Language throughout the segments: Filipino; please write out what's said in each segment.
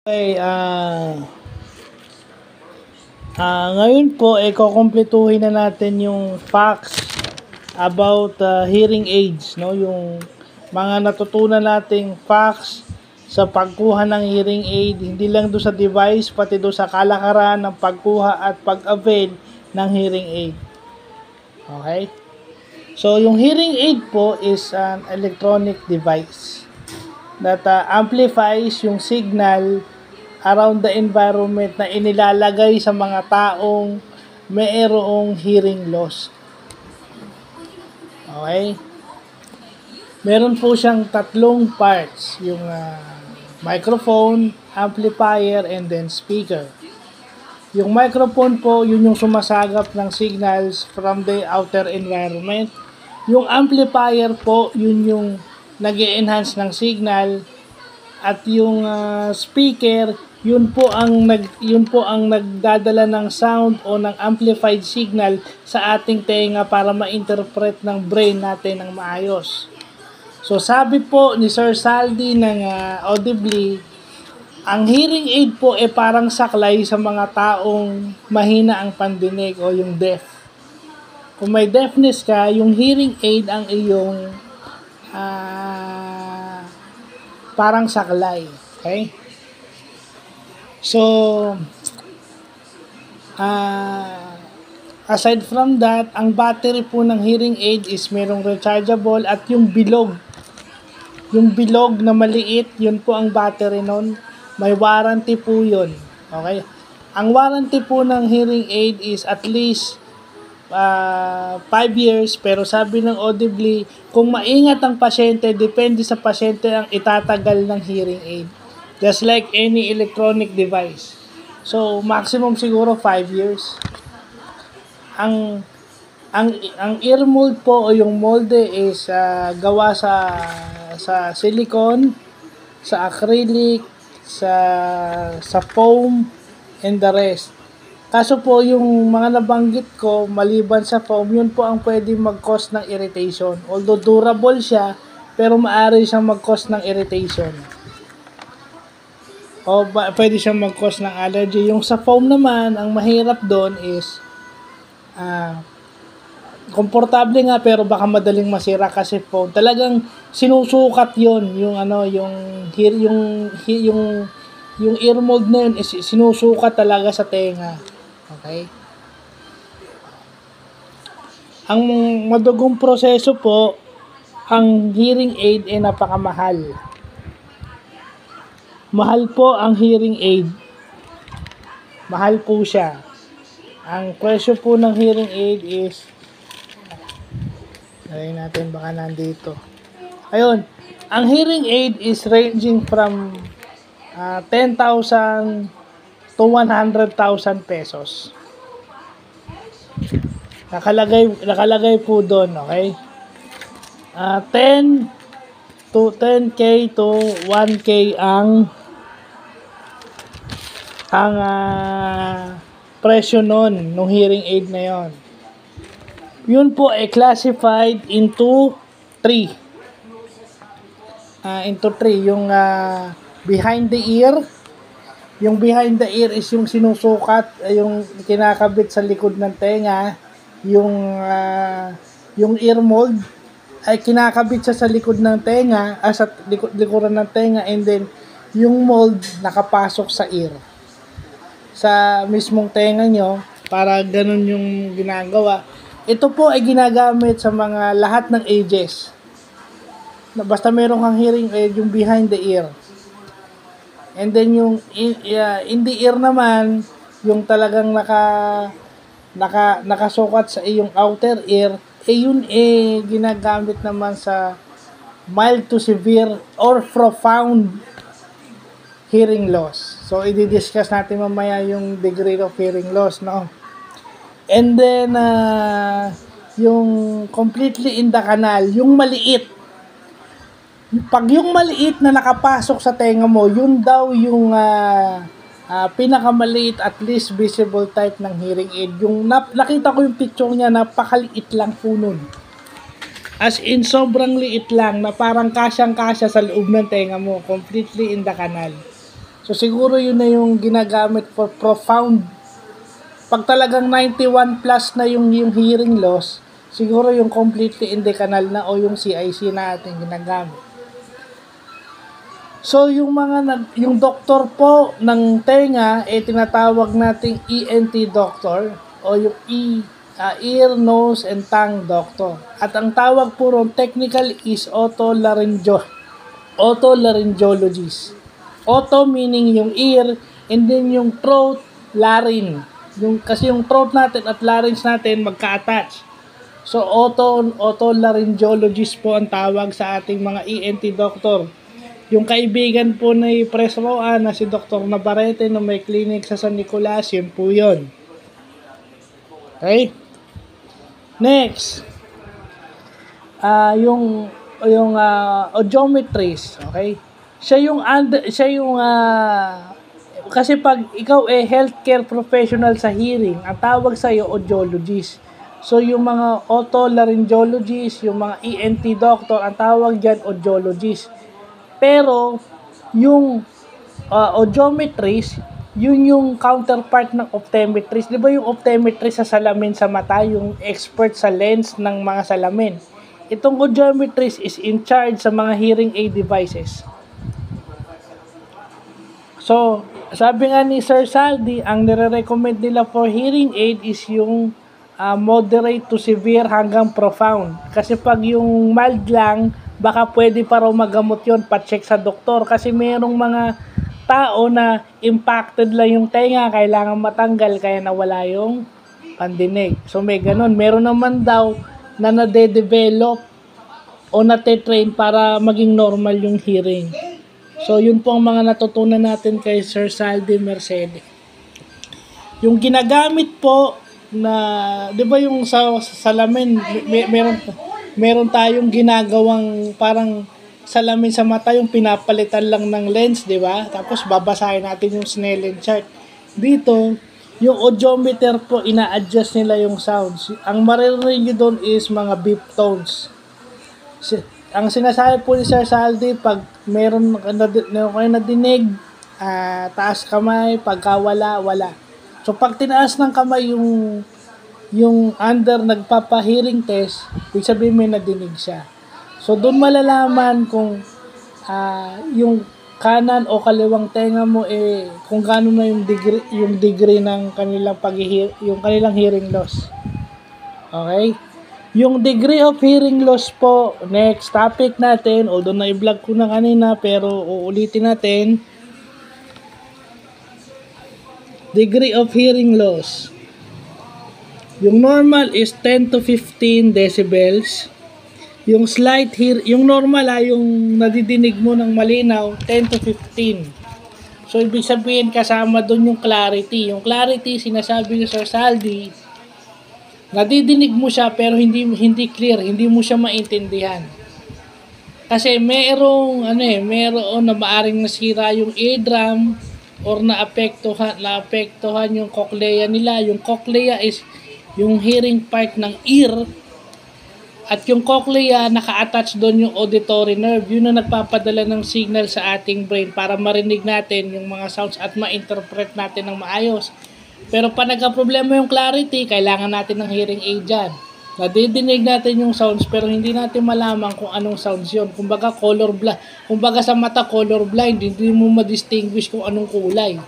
Okay, ngayon po, kukumpletuhin na natin yung facts about hearing aids, no? Yung mga natutunan nating facts sa pagkuha ng hearing aid, hindi lang do sa device, pati do sa kalakaran ng pagkuha at pag-avail ng hearing aid. Okay? So, yung hearing aid po is an electronic device that amplifies yung signal around the environment na inilalagay sa mga taong mayroong hearing loss. Okay? Meron po siyang tatlong parts, yung microphone, amplifier, and then speaker. Yung microphone po, yun yung sumasagap ng signals from the outer environment. Yung amplifier po, yun yung nag-e-enhance ng signal. At yung speaker, yun po ang nagdadala ng sound o ng amplified signal sa ating tenga para ma-interpret ng brain natin ng maayos. So sabi po ni Sir Saldi ng Audibly, ang hearing aid po parang saklay sa mga taong mahina ang pandinig o yung deaf. Kung may deafness ka, yung hearing aid ang iyong parang saklay. Okay? So, aside from that, ang battery po ng hearing aid is merong rechargeable at yung bilog. Yung bilog na maliit, yun po ang battery nun. May warranty po yun. Okay? Ang warranty po ng hearing aid is at least 5 years, pero sabi ng Audibly, kung maingat ang pasyente, depende sa pasyente ang itatagal ng hearing aid. Just like any electronic device. So, maximum siguro 5 years. Ang ear mold po o yung molde is gawa sa silicone, sa acrylic, sa foam, and the rest. Kaso po, yung mga nabanggit ko, maliban sa foam, yun po ang pwede mag-cause ng irritation. Although durable siya, pero maaari siyang mag-cause ng irritation. O pwede siyang mag-cause ng allergy. Yung sa foam naman, ang mahirap doon is komportable nga pero baka madaling masira kasi foam. Talagang sinusukat yon yung ear mold na yun is sinusukat talaga sa tenga. Okay? Ang madugong proseso po, ang hearing aid ay napakamahal. Mahal po ang hearing aid. Mahal po siya. Ang presyo po ng hearing aid is ayun natin baka nandito. Ayun, ang hearing aid is ranging from 10,000 to 100,000 pesos. Nakalagay po doon, okay? 10K to 1K ang presyo nun, nung hearing aid na yon. Yun po ay classified into 3. Yung behind the ear. Yung behind the ear is yung sinusukat, yung kinakabit sa likod ng tenga. Yung ear mold ay kinakabit siya sa likod ng tenga, sa likuran ng tenga, and then yung mold nakapasok sa ear. Sa mismong tenga nyo, para ganun yung ginagawa. Ito po ay ginagamit sa mga lahat ng ages. Basta meron kang hearing aid, yung behind the ear. And then yung in the ear naman, yung talagang nakasukat sa iyong outer ear, yun ginagamit naman sa mild to severe or profound hearing loss. So, i-discuss natin mamaya yung degree of hearing loss, no? And then, yung completely in the canal, yung maliit. Pag yung maliit na nakapasok sa tenga mo, yun daw yung pinakamaliit at least visible type ng hearing aid. Yung nakita ko yung picture niya, napakaliit lang po nun. As in, sobrang liit lang na parang kasyang-kasya sa loob ng tenga mo, completely in the canal. So siguro yun na yung ginagamit for profound. Pag talagang 91 plus na yung hearing loss, siguro yung completely canal na o yung CIC natin ginagamit. So yung doktor po ng tenga tinatawag nating ENT doctor o yung ear, nose and tongue doctor. At ang tawag po ron technical is otolaryngologist. Otto meaning yung ear and then yung throat, larynx. Kasi yung throat natin at larynx natin magka-attach. So, otolaryngologist po ang tawag sa ating mga ENT doctor. Yung kaibigan po ni Pres Roa na si Dr. Navarrete na may clinic sa San Nicolas, yun po yun. Okay? Next. Yung audiometrist, okay? Kasi pag ikaw healthcare professional sa hearing, ang tawag sa iyo audiologist. So yung mga otolaryngologist, yung mga ENT doctor, ang tawag diyan audiologist. Pero yung audiometrist, yun yung counterpart ng optometrist. 'Di ba yung optometrist sa salamin sa mata, yung expert sa lens ng mga salamin. Itong audiometrist is in charge sa mga hearing aid devices. So, sabi nga ni Sir Saldi, ang nire-recommend nila for hearing aid is yung moderate to severe hanggang profound. Kasi pag yung mild lang, baka pwede pa raw magamot yun, pa-check sa doktor. Kasi merong mga tao na impacted lang yung tenga, kailangan matanggal, kaya nawala yung pandinig. So, may ganun. Meron naman daw na nade-develop o nate-train para maging normal yung hearing. So, yun po ang mga natutunan natin kay Sir Saldi Mercede. Yung ginagamit po na, di ba yung sa salamin, meron tayong ginagawang parang salamin sa mata, yung pinapalitan lang ng lens, di ba? Tapos babasahin natin yung Snellen chart. Dito, yung audiometer po, ina-adjust nila yung sounds. Ang maririnig nyo doon is mga beep tones. Ang sinasabi po ni Sir Saldi, pag meron kayo nadinig, taas kamay, pagka wala. So, pag tinaas ng kamay yung under nagpapa-hearing test, ibig sabihin may nadinig siya. So, doon malalaman kung yung kanan o kaliwang tenga mo kung gaano na yung degree ng kanilang yung kanilang hearing loss. Okay? Yung degree of hearing loss po, next topic natin, although na-i-vlog ko na kanina, pero uulitin natin. Degree of hearing loss. Yung normal is 10 to 15 decibels. Yung yung normal yung nadidinig mo ng malinaw, 10 to 15. So, ibig sabihin kasama doon yung clarity. Yung clarity, sinasabi ni Sir Saldi, nadidinig mo siya pero hindi clear, hindi mo siya maintindihan. Kasi merong na maaring nasira yung eardrum or naapektuhan yung cochlea nila. Yung cochlea is yung hearing part ng ear at yung cochlea naka-attach doon yung auditory nerve. Yun na nagpapadala ng signal sa ating brain para marinig natin yung mga sounds at ma-interpret natin ng maayos. Pero pag nagka-problema yung clarity, kailangan natin ng hearing aid dyan. Nadidinig natin yung sounds pero hindi natin malaman kung anong sounds yun. Kumbaga sa mata color blind, hindi mo ma-distinguish kung anong kulay.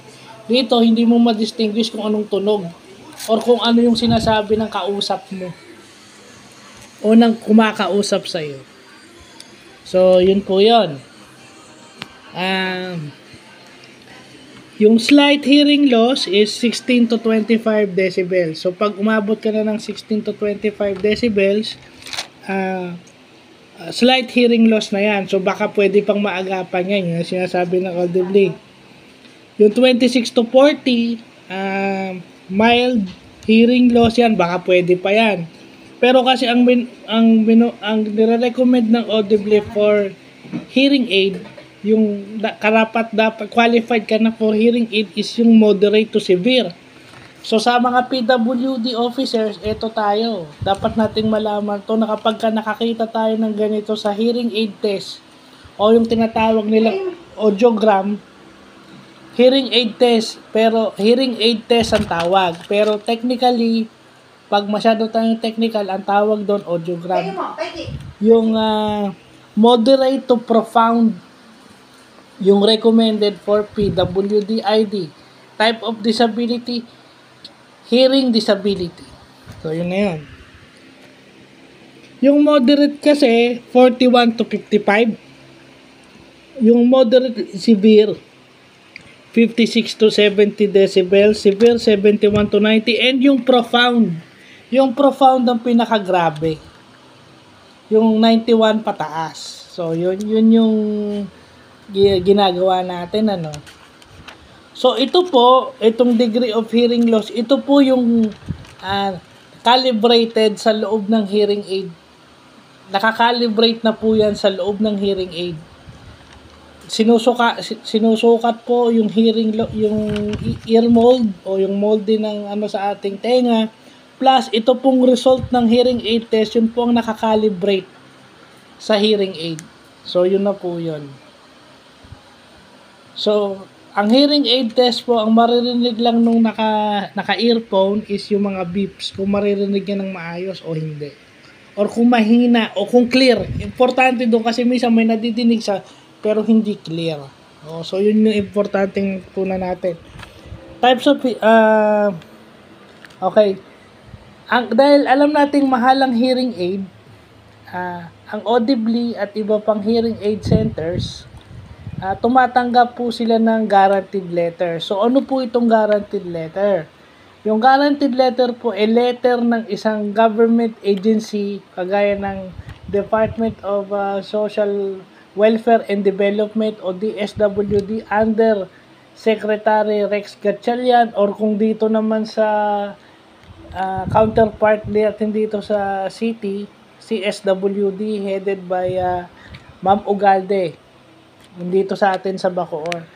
Dito, hindi mo ma-distinguish kung anong tunog or kung ano yung sinasabi ng kausap mo o ng kumakausap sa'yo. So, yun po yun. Yung slight hearing loss is 16 to 25 decibels. So, pag umabot ka na ng 16 to 25 decibels, slight hearing loss na yan. So, baka pwede pang maagapan yan. Yung sinasabi ng audibly. Yung 26 to 40, mild hearing loss yan. Baka pwede pa yan. Pero kasi ang nire-recommend ng audibly for hearing aid, yung dapat qualified ka na for hearing aid is yung moderate to severe. So sa mga PWD officers, ito tayo. Dapat nating malaman to na kapag nakakita tayo ng ganito sa hearing aid test o yung tinatawag nilang audiogram, hearing aid test, pero hearing aid test ang tawag. Pero technically, pag masyado tayong technical, ang tawag doon audiogram. Yung moderate to profound, yung recommended for PWD-ID. Type of disability, hearing disability. So, yun na yun. Yung moderate kasi, 41 to 55. Yung moderate severe, 56 to 70 decibel, severe 71 to 90, and yung profound ang pinakagrabe. Yung 91 pataas. So, yun yung ginagawa natin, ano. So, itong degree of hearing loss, ito po yung calibrated sa loob ng hearing aid. Nakakalibrate na po yan sa loob ng hearing aid. Sinusukat po yung yung ear mold o yung molde ng sa ating tenga. Plus, ito pong result ng hearing aid test, yun po ang nakakalibrate sa hearing aid. So, yun na po yun. So, ang hearing aid test po, ang maririnig lang nung naka-earphone is yung mga beeps, kung maririnig niya ng maayos o hindi. Or kung mahina o kung clear. Importante doon kasi minsan may nadidinig siya pero hindi clear. So, yun yung importanteng tunan natin. Types of okay. Dahil alam nating mahal ang hearing aid, ang Audibly at iba pang hearing aid centers, tumatanggap po sila ng guaranteed letter. So, ano po itong guaranteed letter? Yung guaranteed letter po, letter ng isang government agency, kagaya ng Department of Social Welfare and Development o DSWD under Secretary Rex Gatchalian, or kung dito naman sa counterpart natin dito sa city, CSWD headed by Ma'am Ugalde dito sa atin sa Bacoor.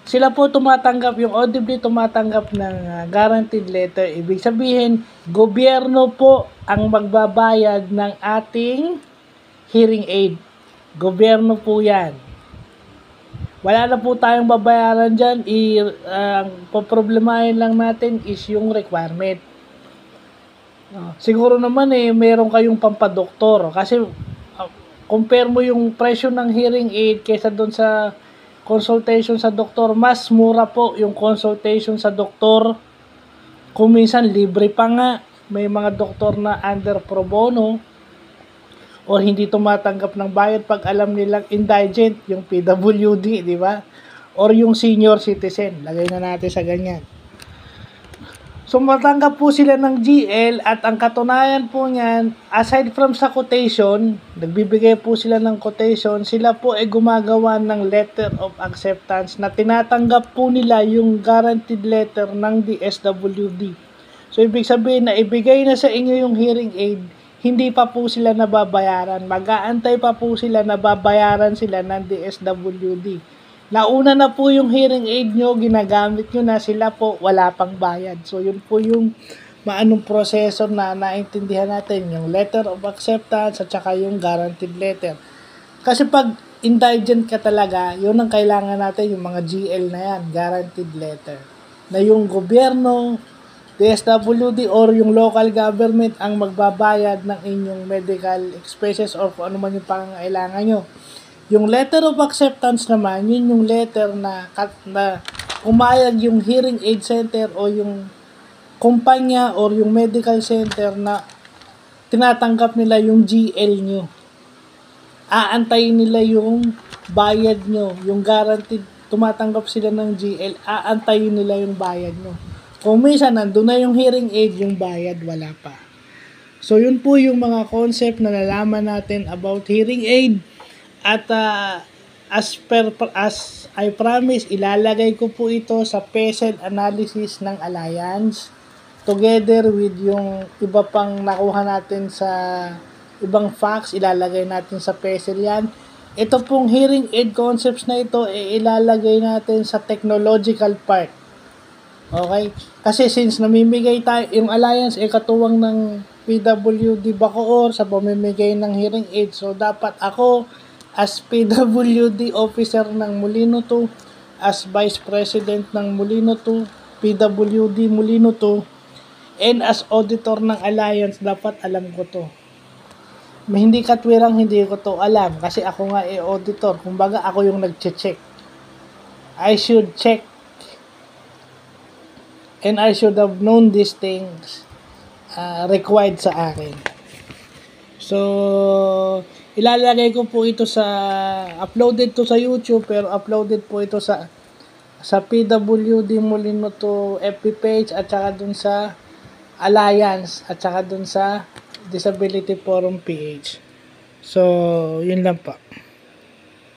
Sila po tumatanggap, yung Audibly tumatanggap ng guaranteed letter. Ibig sabihin, gobyerno po ang magbabayad ng ating hearing aid. Gobyerno po yan. Wala na po tayong babayaran dyan. Ang poproblemahin lang natin is yung requirement. Siguro naman meron kayong pampadoktor. Kasi compare mo yung presyo ng hearing aid kaysa doon sa consultation sa doktor, mas mura po yung consultation sa doktor. Kung minsan libre pa nga, may mga doktor na under pro bono o hindi tumatanggap ng bayad pag alam nilang indigent, yung PWD, di ba? Or yung senior citizen, lagay na natin sa ganyan. So, matanggap po sila ng GL at ang katunayan po niyan, aside from sa quotation, nagbibigay po sila ng quotation, sila po ay gumagawa ng letter of acceptance na tinatanggap po nila yung guaranteed letter ng DSWD. So, ibig sabihin na ibigay na sa inyo yung hearing aid, hindi pa po sila nababayaran. Mag-aantay pa po sila, nababayaran sila ng DSWD. Nauna na po yung hearing aid nyo, ginagamit nyo na, sila po wala pang bayad. So, yun po yung maanong proseso na naintindihan natin, yung letter of acceptance at saka yung guaranteed letter. Kasi pag indigent ka talaga, yun ang kailangan natin, yung mga GL na yan, guaranteed letter. Na yung gobyerno, DSWD or yung local government ang magbabayad ng inyong medical expenses or kung ano man yung pangangailangan nyo. Yung letter of acceptance naman, yun yung letter na umayag yung hearing aid center o yung kumpanya or yung medical center na tinatanggap nila yung GL nyo. Aantayin nila yung bayad nyo, yung guaranteed, tumatanggap sila ng GL, aantayin nila yung bayad nyo. Kung minsan, nandun na yung hearing aid, yung bayad, wala pa. So, yun po yung mga concept na nalaman natin about hearing aid. At as I promise, ilalagay ko po ito sa PESEL analysis ng Alliance together with yung iba pang nakuha natin sa ibang facts, ilalagay natin sa PESEL yan. Ito pong hearing aid concepts na ito, ilalagay natin sa technological part. Okay? Kasi since namimigay tayo, yung Alliance katuwang ng PWD Bacoor sa pamimigay ng hearing aid. So, dapat ako as PWD officer ng Molino 2 as Vice President ng Molino 2, PWD Molino 2, and as auditor ng Alliance, dapat alam ko to. Hindi katwirang hindi ko to alam kasi ako nga auditor. Kumbaga ako yung nagche-check. I should check and I should have known these things required sa akin. So, ilalagay ko po ito sa, uploaded to sa YouTube, pero uploaded po ito sa PWD Molino to FB page, at saka dun sa Alliance, at saka dun sa Disability Forum PH. So, yun lang po.